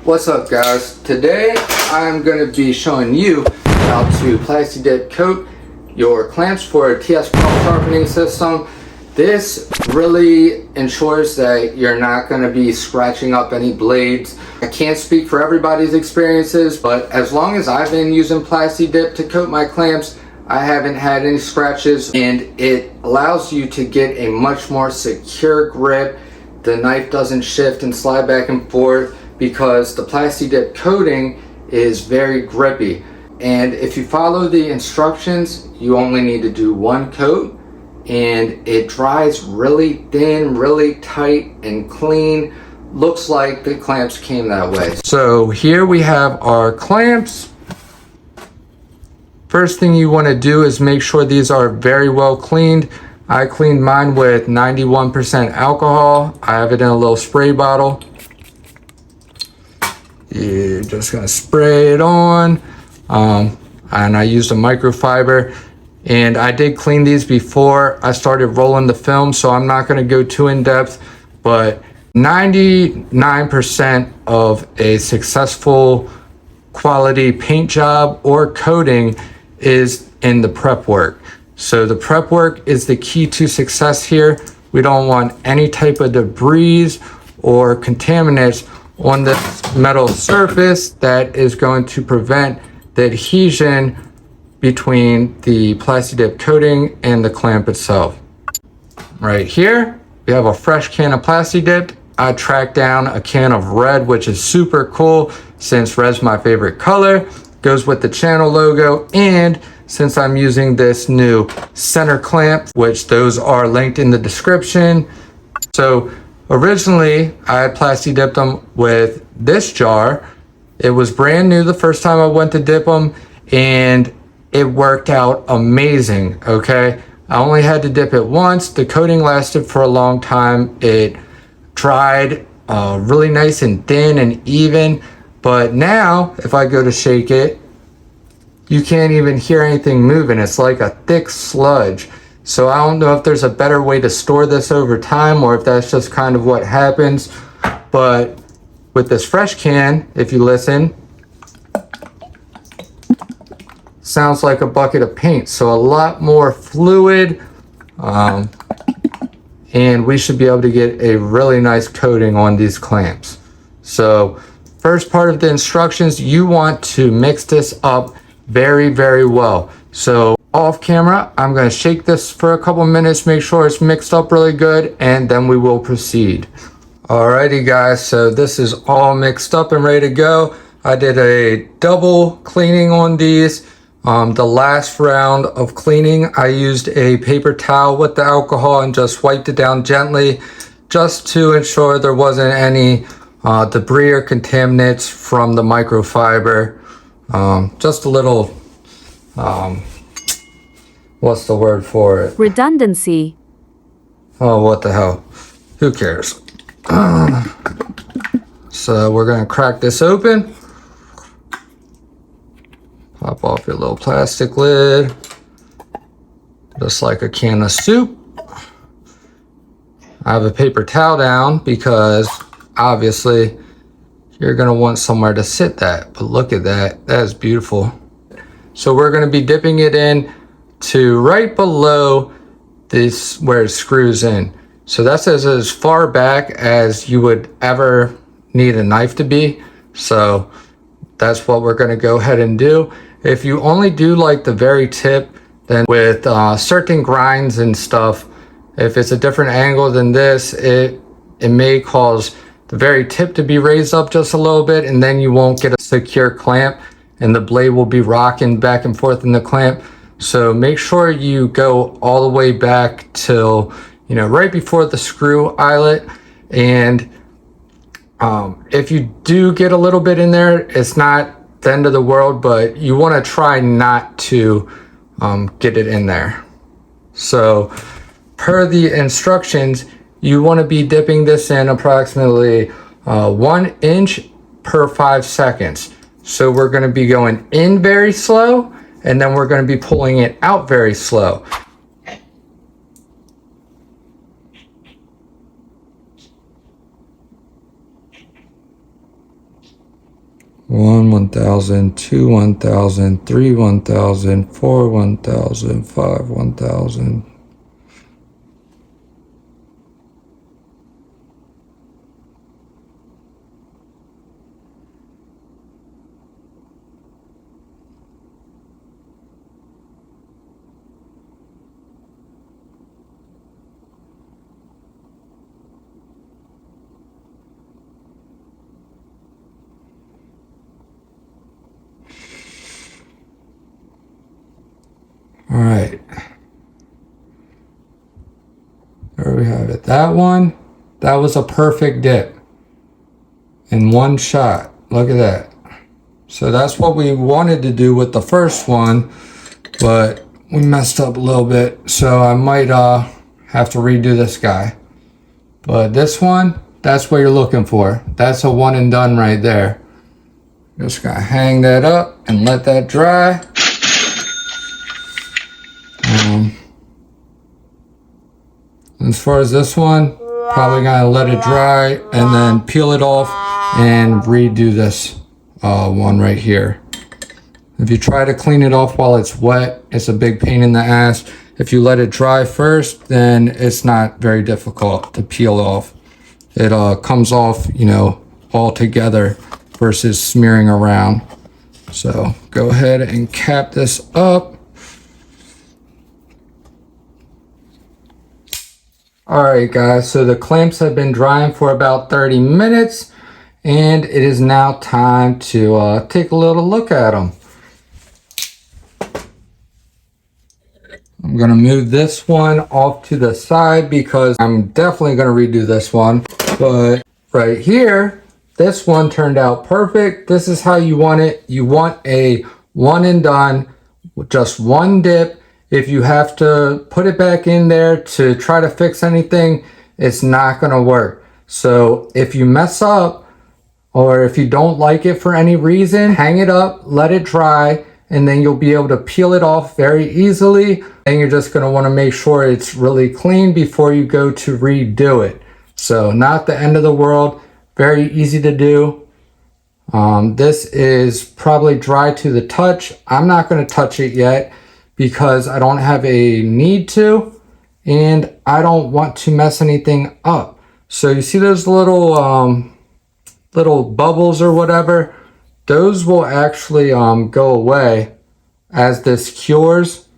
What's up guys? Today I'm going to be showing you how to Plastidip coat your clamps for a TS sharpening system. This really ensures that you're not going to be scratching up any blades. I can't speak for everybody's experiences, but as long as I've been using Plastidip to coat my clamps, I haven't had any scratches, and it allows you to get a much more secure grip. The knife doesn't shift and slide back and forth because the Plastidip coating is very grippy. And if you follow the instructions, you only need to do one coat, and it dries really thin, really tight and clean. Looks like the clamps came that way. So here we have our clamps. First thing you want to do is make sure these are very well cleaned. I cleaned mine with 91% alcohol. I have it in a little spray bottle. You're just gonna spray it on. And I used a microfiber, and I did clean these before I started rolling the film, so I'm not gonna go too in depth, but 99% of a successful quality paint job or coating is in the prep work. So the prep work is the key to success here. We don't want any type of debris or contaminants on this metal surface that is going to prevent the adhesion between the Plastidip coating and the clamp itself. Right here, we have a fresh can of Plastidip. I tracked down a can of red, which is super cool since red's my favorite color. Goes with the channel logo, and since I'm using this new center clamp, which those are linked in the description. So originally I Plastidipped them with this jar. It was brand new the first time I went to dip them, and it worked out amazing. Okay, I only had to dip it once. The coating lasted for a long time. It dried really nice and thin and even. But now if I go to shake it, you can't even hear anything moving. It's like a thick sludge. So I don't know if there's a better way to store this over time, or if that's just kind of what happens. But with this fresh can, if you listen, sounds like a bucket of paint. So a lot more fluid, and we should be able to get a really nice coating on these clamps. So first part of the instructions, you want to mix this up very, very well. So off camera, I'm going to shake this for a couple minutes, make sure it's mixed up really good, and then we will proceed. Alrighty guys, so this is all mixed up and ready to go. I did a double cleaning on these. The last round of cleaning, I used a paper towel with the alcohol and just wiped it down gently, just to ensure there wasn't any debris or contaminants from the microfiber. Just a little, what's the word for it? Redundancy. Oh, what the hell? Who cares? So we're gonna crack this open. Pop off your little plastic lid, just like a can of soup. I have a paper towel down because obviously you're gonna want somewhere to sit that, but look at that, that is beautiful. So we're gonna be dipping it in to right below this where it screws in. So that's as far back as you would ever need a knife to be. So that's what we're gonna go ahead and do. If you only do like the very tip, then with certain grinds and stuff, if it's a different angle than this, it may cause the very tip to be raised up just a little bit, and then you won't get a secure clamp, and the blade will be rocking back and forth in the clamp. So make sure you go all the way back till, you know, right before the screw eyelet. And if you do get a little bit in there, it's not the end of the world, but you want to try not to get it in there. So per the instructions, you want to be dipping this in approximately 1 inch per 5 seconds. So we're going to be going in very slow, and then we're going to be pulling it out very slow. 1000, 2 1000, 3 1000, 4 1000, 5 1000. All right, there we have it. That was a perfect dip in one shot. Look at that. So that's what we wanted to do with the first one, but we messed up a little bit. So I might have to redo this guy. But this one, that's what you're looking for. That's a one and done right there. Just gotta hang that up and let that dry. As far as this one, probably gonna let it dry and then peel it off and redo this one right here. If you try to clean it off while it's wet, it's a big pain in the ass. If you let it dry first, then it's not very difficult to peel off. It comes off, you know, all together versus smearing around. So go ahead and cap this up. Alright guys, so the clamps have been drying for about 30 minutes and it is now time to take a little look at them. I'm going to move this one off to the side because I'm definitely going to redo this one. But right here, this one turned out perfect. This is how you want it. You want a one and done with just one dip. If you have to put it back in there to try to fix anything, it's not going to work. So if you mess up or if you don't like it for any reason, hang it up, let it dry, and then you'll be able to peel it off very easily. And you're just going to want to make sure it's really clean before you go to redo it. So not the end of the world, very easy to do. This is probably dry to the touch. I'm not going to touch it yet because I don't have a need to, and I don't want to mess anything up. So you see those little little bubbles or whatever, those will actually go away as this cures.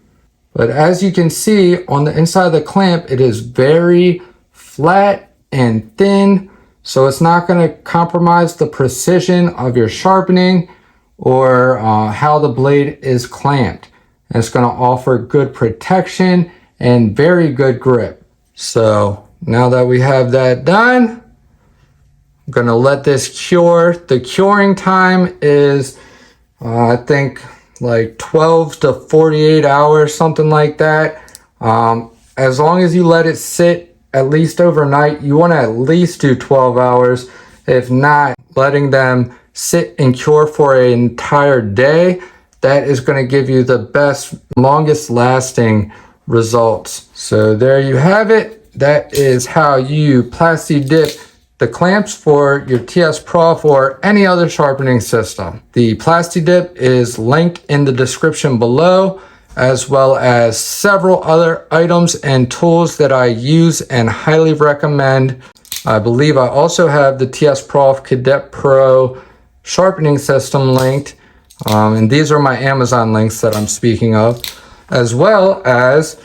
But as you can see on the inside of the clamp, it is very flat and thin, so it's not going to compromise the precision of your sharpening or how the blade is clamped. And it's going to offer good protection and very good grip. So now that we have that done, I'm going to let this cure. The curing time is I think like 12 to 48 hours, something like that. As long as you let it sit at least overnight, you want to at least do 12 hours. If not, letting them sit and cure for an entire day, that is going to give you the best, longest lasting results. So there you have it. That is how you Plastidip the clamps for your TS Prof or any other sharpening system. The Plastidip is linked in the description below, as well as several other items and tools that I use and highly recommend. I believe I also have the TS Prof Cadet Pro sharpening system linked. And these are my Amazon links that I'm speaking of, as well as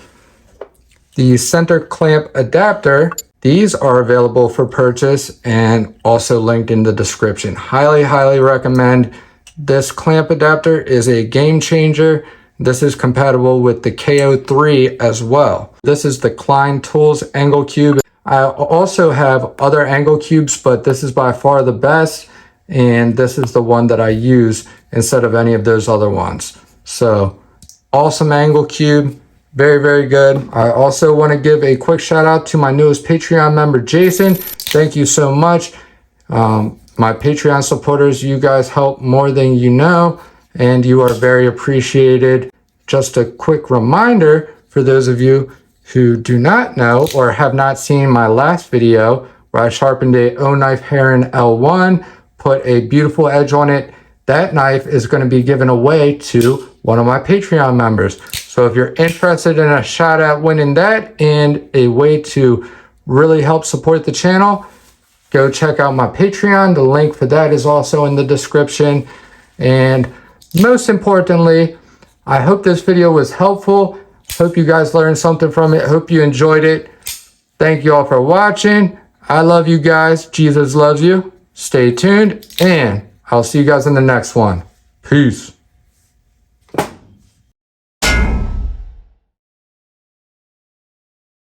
the center clamp adapter. These are available for purchase and also linked in the description. Highly, highly recommend. This clamp adapter is a game changer. This is compatible with the KO3 as well. This is the KLEIN Tools Angle Cube. I also have other angle cubes, but this is by far the best. And this is the one that I use instead of any of those other ones. So awesome angle cube, very, very good. I also want to give a quick shout out to my newest Patreon member, Jason. Thank you so much. My Patreon supporters, you guys help more than you know, and you are very appreciated. Just a quick reminder for those of you who do not know or have not seen my last video where I sharpened a O-knife Heron L1, put a beautiful edge on it. that knife is going to be given away to one of my Patreon members. So if you're interested in a shot at winning that and a way to really help support the channel, go check out my Patreon. The link for that is also in the description. And most importantly, I hope this video was helpful. Hope you guys learned something from it. Hope you enjoyed it. Thank you all for watching. I love you guys. Jesus loves you. Stay tuned, and I'll see you guys in the next one. Peace.